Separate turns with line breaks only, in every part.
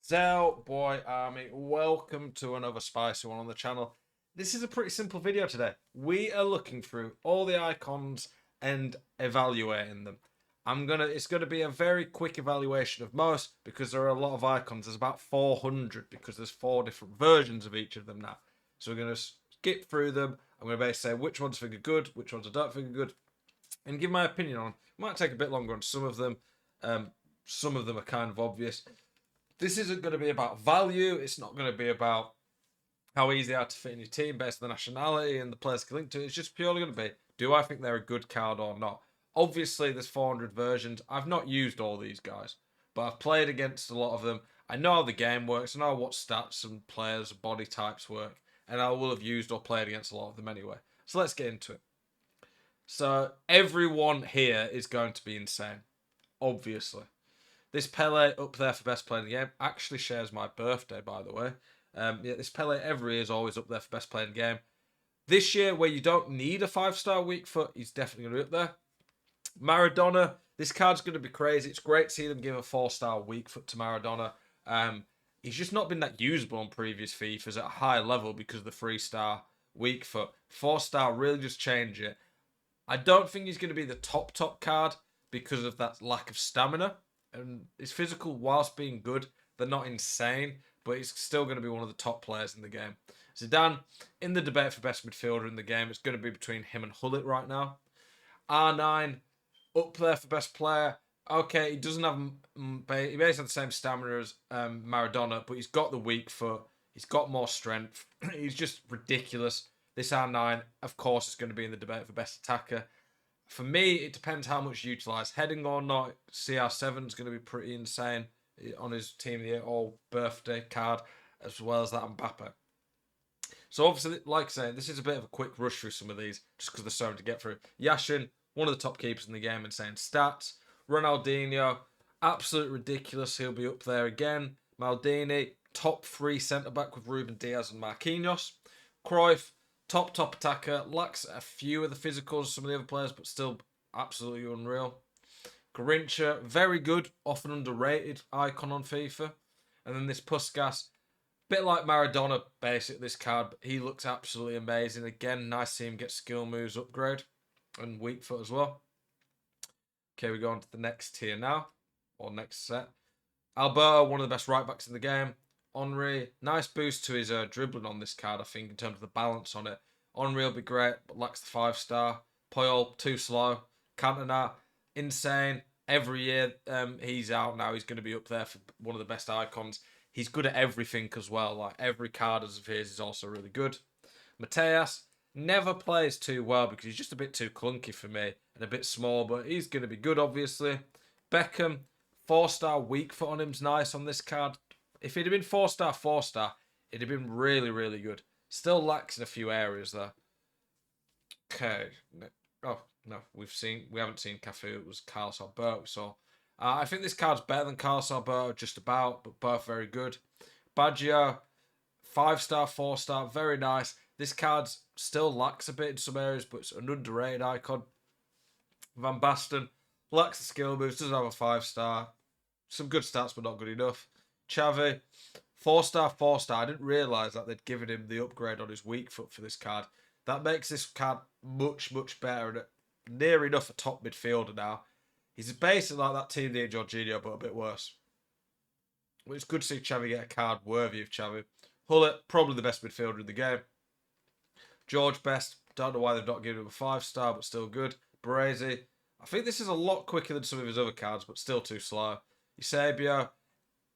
Zel Boy Army, welcome to another spicy one on the channel. This is a pretty simple video today. We are looking through all the icons and evaluating them. It's gonna be a very quick evaluation of most because there are a lot of icons. There's about 400 because there's 4 different versions of each of them now. So we're gonna skip through them. I'm gonna basically say which ones think are good, which ones I don't think are good, and give my opinion on. Might take a bit longer on some of them. Some of them are kind of obvious. This isn't going to be about value. It's not going to be about how easy they are to fit in your team based on the nationality and the players can link to it. It's just purely going to be, do I think they're a good card or not? Obviously, there's 400 versions. I've not used all these guys, but I've played against a lot of them. I know how the game works. I know what stats and players' body types work. And I will have used or played against a lot of them anyway. So let's get into it. So everyone here is going to be insane, obviously. This Pele up there for best player in the game actually shares my birthday, by the way. Yeah, this Pele every year is always up there for best player in the game. This year, where you don't need a 5-star weak foot, he's definitely going to be up there. Maradona, this card's going to be crazy. It's great to see them give a 4-star weak foot to Maradona. He's just not been that usable on previous FIFAs at a high level because of the 3-star weak foot. 4-star really just change it. I don't think he's going to be the top card because of that lack of stamina. And his physical, whilst being good, they're not insane, but he's still going to be one of the top players in the game. Zidane, in the debate for best midfielder in the game, it's going to be between him and Hullet right now. R9, up there for best player. Okay, he doesn't have, he basically has the same stamina as Maradona, but he's got the weak foot. He's got more strength. He's just ridiculous. This R9, of course, is going to be in the debate for best attacker. For me, it depends how much you utilise heading or not. CR7 is going to be pretty insane on his Team of the Year all birthday card, as well as that Mbappe. So obviously, like I say, this is a bit of a quick rush through some of these, just because there's so many to get through. Yashin, one of the top keepers in the game, insane stats. Ronaldinho, absolute ridiculous. He'll be up there again. Maldini, top 3 centre-back with Ruben Diaz and Marquinhos. Cruyff, top attacker, lacks a few of the physicals of some of the other players, but still absolutely unreal. Garincha, very good, often underrated icon on FIFA. And then this Puskas, bit like Maradona, basically, this card, but he looks absolutely amazing. Again, nice to see him get skill moves upgrade and weak foot as well. Okay, we go on to the next tier now, or next set. Alberto, one of the best right backs in the game. Henry, nice boost to his dribbling on this card, I think, in terms of the balance on it. Henry will be great, but lacks the 5-star. Puyol, too slow. Cantona, insane. Every year he's out now, he's going to be up there for one of the best icons. He's good at everything as well. Like, every card of his is also really good. Mateus never plays too well because he's just a bit too clunky for me and a bit small, but he's going to be good, obviously. Beckham, 4-star weak foot on him's nice on this card. If he'd have been 4-star, it'd have been really, really good. Still lacks in a few areas there. Okay. Oh, no. We haven't seen Cafu. It was Carlos Alberto we saw. I think this card's better than Carlos Alberto, just about, but both very good. Baggio, 5-star, 4-star, very nice. This card still lacks a bit in some areas, but it's an underrated icon. Van Basten, lacks the skill moves, doesn't have a 5-star. Some good stats, but not good enough. Xavi, 4-star, 4-star. I didn't realise that they'd given him the upgrade on his weak foot for this card. That makes this card much better and near enough a top midfielder now. He's basically like that Team of the Year Jorginho, but a bit worse. Well, it's good to see Xavi get a card worthy of Xavi. Hullet, probably the best midfielder in the game. George Best, don't know why they've not given him a 5-star, but still good. Baresi, I think this is a lot quicker than some of his other cards, but still too slow. Eusebio,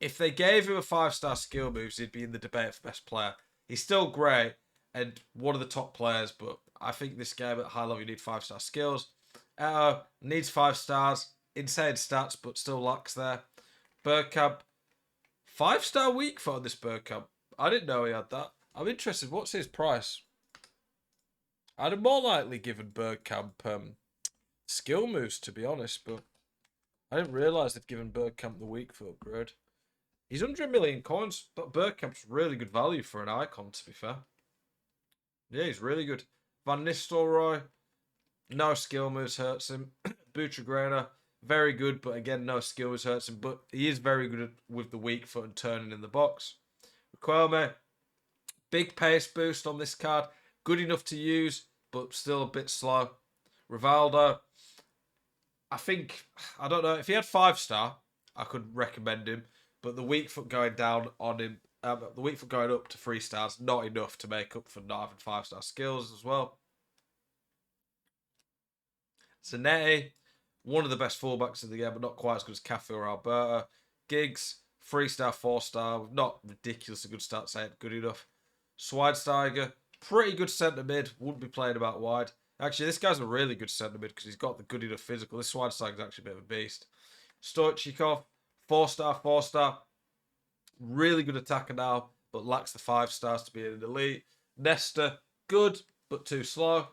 if they gave him a 5-star skill moves, he'd be in the debate for best player. He's still great and one of the top players, but I think this game at high level you need 5-star skills. Needs 5 stars, insane stats, but still lacks there. Bergkamp, 5-star weak foot on this Bergkamp. I didn't know he had that. I'm interested. What's his price? I'd have more likely given Bergkamp skill moves, to be honest, but I didn't realise they'd given Bergkamp the weak foot upgrade. He's 100 million coins, but Bergkamp's really good value for an icon, to be fair. Yeah, he's really good. Van Nistelrooy, no skill moves hurts him. Butragrena, Very good, but again, no skills hurts him. But he is very good with the weak foot and turning in the box. Kwame, big pace boost on this card. Good enough to use, but still a bit slow. Rivaldo, I don't know, if he had 5-star, I could recommend him. But the weak foot going down on him, the weak foot going up to 3 stars, not enough to make up for not having 5-star skills as well. Zanetti, one of the best fullbacks in the game, but not quite as good as Cafu or Alberta. Giggs, 3-star, 4-star, not ridiculously good start, say it good enough. Schweinsteiger, pretty good centre mid, wouldn't be playing about wide. Actually, this guy's a really good centre mid because he's got the good enough physical. This Schweinsteiger's actually a bit of a beast. Stoichkov, 4-star, 4-star, really good attacker now, but lacks the 5 stars to be an elite. Nesta, good, but too slow.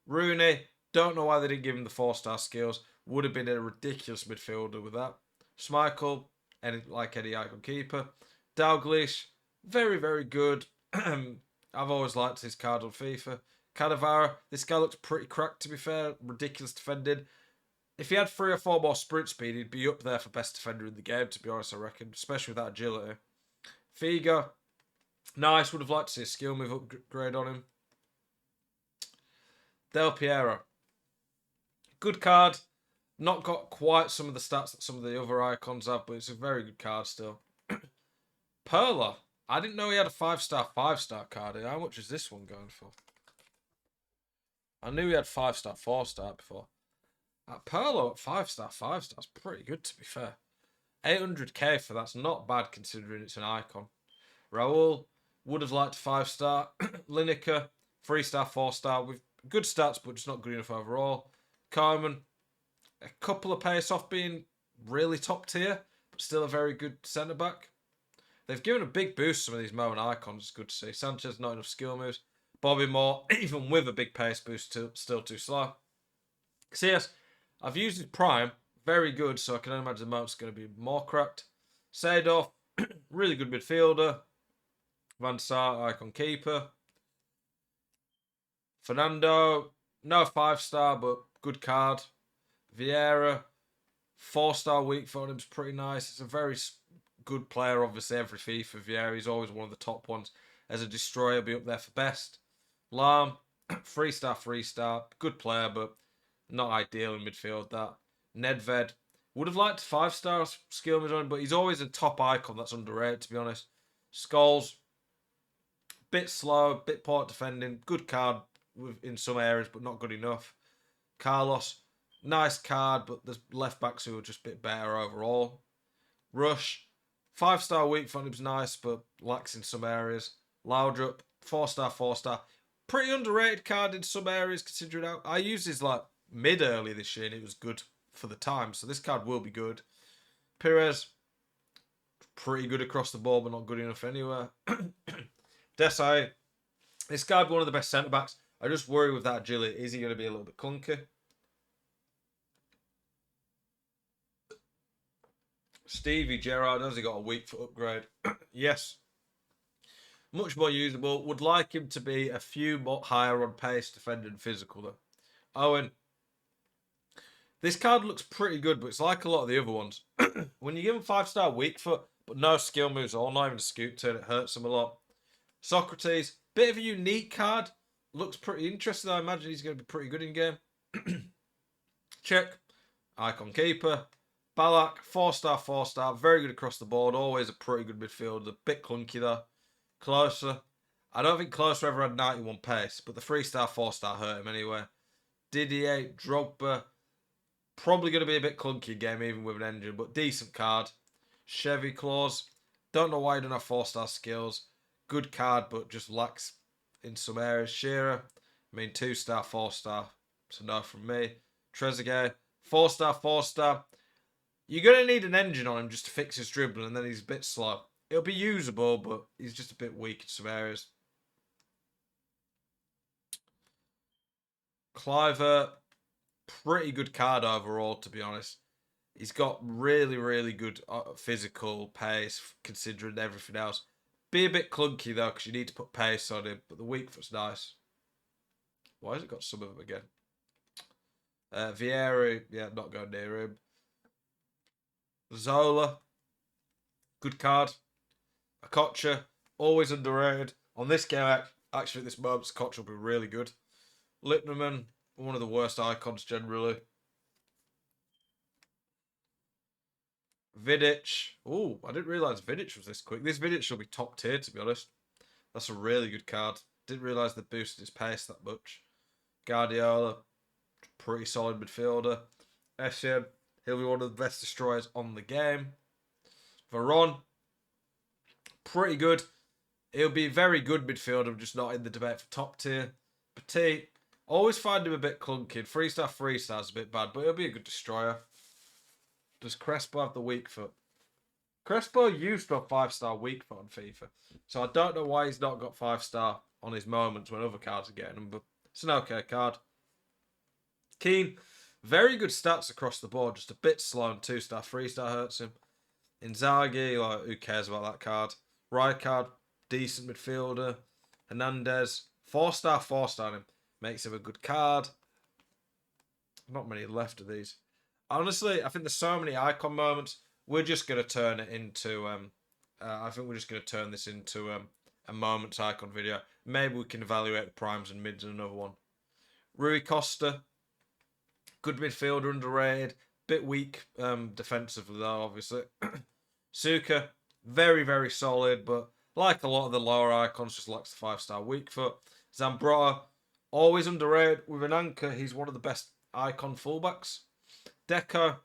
Rooney, don't know why they didn't give him the 4-star skills. Would have been a ridiculous midfielder with that. Schmeichel, like any icon keeper. Dalglish, very, very good. I've always liked his card on FIFA. Cannavaro, this guy looks pretty cracked to be fair. Ridiculous defending. If he had 3 or 4 more sprint speed, he'd be up there for best defender in the game, to be honest, I reckon. Especially with that agility. Figo, nice. Would have liked to see a skill move upgrade on him. Del Piero, good card. Not got quite some of the stats that some of the other icons have, but it's a very good card still. Perla, I didn't know he had a 5-star, 5-star card. How much is this one going for? I knew he had 5-star, 4-star before. Perlo at 5-star, 5-star is pretty good to be fair. 800k for that's not bad considering it's an icon. Raul would have liked 5-star. Lineker, 3-star, 4-star with good stats but just not good enough overall. Carmen, a couple of pace off being really top tier, but still a very good centre back. They've given a big boost to some of these Moen icons. It's good to see. Sanchez, not enough skill moves. Bobby Moore, even with a big pace boost, still too slow. CS, I've used his prime. Very good, so I can only imagine the Mount's going to be more cracked. Seedorf, really good midfielder. Van Sar, icon keeper. Fernando, no 5-star, but good card. Vieira, 4-star weak for him's pretty nice. It's a very good player, obviously, every FIFA. Vieira, he's always one of the top ones. As a destroyer, be up there for best. Lam, 3-star, 3-star. Good player, but not ideal in midfield, that. Nedved, would have liked 5-star skill move on, but he's always a top icon that's underrated, to be honest. Scholes, bit slow, bit poor at defending. Good card in some areas, but not good enough. Carlos, nice card, but there's left backs who are just a bit better overall. Rush, 5-star weak for him's nice, but lacks in some areas. Laudrup, 4-star, 4-star. Pretty underrated card in some areas, considering how I used his like mid early this year and it was good for the time, so this card will be good. Perez, pretty good across the board, but not good enough anywhere. Desai, this guy be one of the best centre backs. I just worry with that agility. Is he going to be a little bit clunky? Stevie Gerrard, has he got a weak foot upgrade? Yes. Much more usable. Would like him to be a few more higher on pace, defender, and physical though. Owen, this card looks pretty good, but it's like a lot of the other ones. When you give him 5-star weak foot, but no skill moves or not even a scoot turn, it hurts him a lot. Socrates, bit of a unique card. Looks pretty interesting. I imagine he's going to be pretty good in game. Check. Icon keeper. Balak, 4-star, 4-star. Very good across the board. Always a pretty good midfielder. Bit clunky though. Closer. I don't think Closer ever had 91 pace, but the 3-star, 4-star hurt him anyway. Didier, Drogba. Probably going to be a bit clunky game, even with an engine, but decent card. Chevy Claus. Don't know why he doesn't have 4-star skills. Good card, but just lacks in some areas. Shearer. I mean, 2-star, 4-star. So no from me. Trezeguet. 4-star, 4-star. You're going to need an engine on him just to fix his dribbling, and then he's a bit slow. It'll be usable, but he's just a bit weak in some areas. Cliver, pretty good card overall, to be honest. He's got really, really good physical pace, considering everything else. Be a bit clunky, though, because you need to put pace on him, but the weak foot's nice. Why has it got some of them again? Vieira, yeah, not going near him. Zola, good card. Okocha, always underrated. On this game, actually, at this moment, Okocha will be really good. Lippnerman, one of the worst icons generally. Vidic. Oh, I didn't realise Vidic was this quick. This Vidic will be top tier, to be honest. That's a really good card. Didn't realise they boosted his pace that much. Guardiola, pretty solid midfielder. Essien, he'll be one of the best destroyers on the game. Veron, pretty good. He'll be a very good midfielder, just not in the debate for top tier. Petit, always find him a bit clunky. 3 star is a bit bad, but he'll be a good destroyer. Does Crespo have the weak foot? Crespo used to have 5-star weak foot on FIFA. So I don't know why he's not got 5-star on his moments when other cards are getting them, but it's an okay card. Keane, very good stats across the board, just a bit slow and 2-star, 3-star hurts him. Inzaghi, like, who cares about that card? Rijkaard, decent midfielder. Hernandez, 4-star, 4-star on him. Makes him a good card. Not many left of these. Honestly, I think there's so many icon moments. We're just going to turn it into... I think we're just going to turn this into a moments icon video. Maybe we can evaluate the primes and mids in another one. Rui Costa, good midfielder, underrated. Bit weak defensively though, obviously. Suka, very, very solid, but like a lot of the lower icons, just lacks the 5-star weak foot. Zambrotta, always underrated. With an anchor, he's one of the best icon fullbacks. Deco,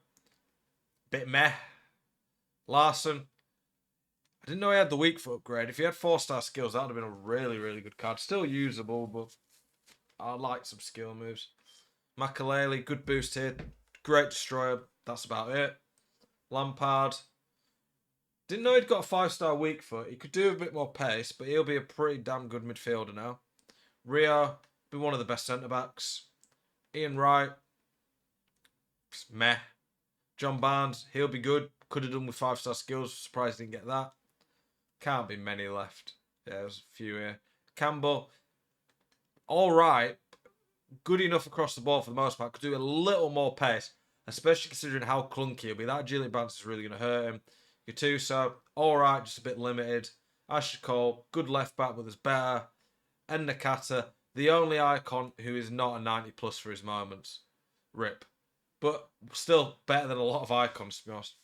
bit meh. Larson, I didn't know he had the weak foot upgrade. If he had 4-star skills, that would have been a really, really good card. Still usable, but I like some skill moves. Makaleli, good boost here. Great destroyer. That's about it. Lampard, didn't know he'd got a 5-star weak foot. He could do a bit more pace, but he'll be a pretty damn good midfielder now. Rio, be one of the best centre-backs. Ian Wright, meh. John Barnes, he'll be good. Could have done with 5-star skills. Surprised didn't get that. Can't be many left. Yeah, there's a few here. Campbell, all right. Good enough across the board for the most part. Could do a little more pace, especially considering how clunky he'll be. That agility bounce is really going to hurt him. Gattuso, all right, just a bit limited. Ashley Cole, good left back, but there's better. And Nakata, the only icon who is not a 90 plus for his moments. Rip. But still better than a lot of icons, to be honest.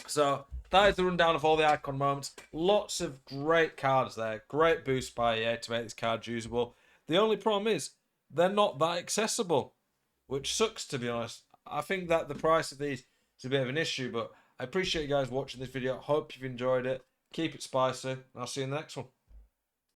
So that is the rundown of all the icon moments. Lots of great cards there. Great boost by EA to make these cards usable. The only problem is they're not that accessible, which sucks, to be honest. I think that the price of these is a bit of an issue, but I appreciate you guys watching this video. Hope you've enjoyed it. Keep it spicy, and I'll see you in the next one.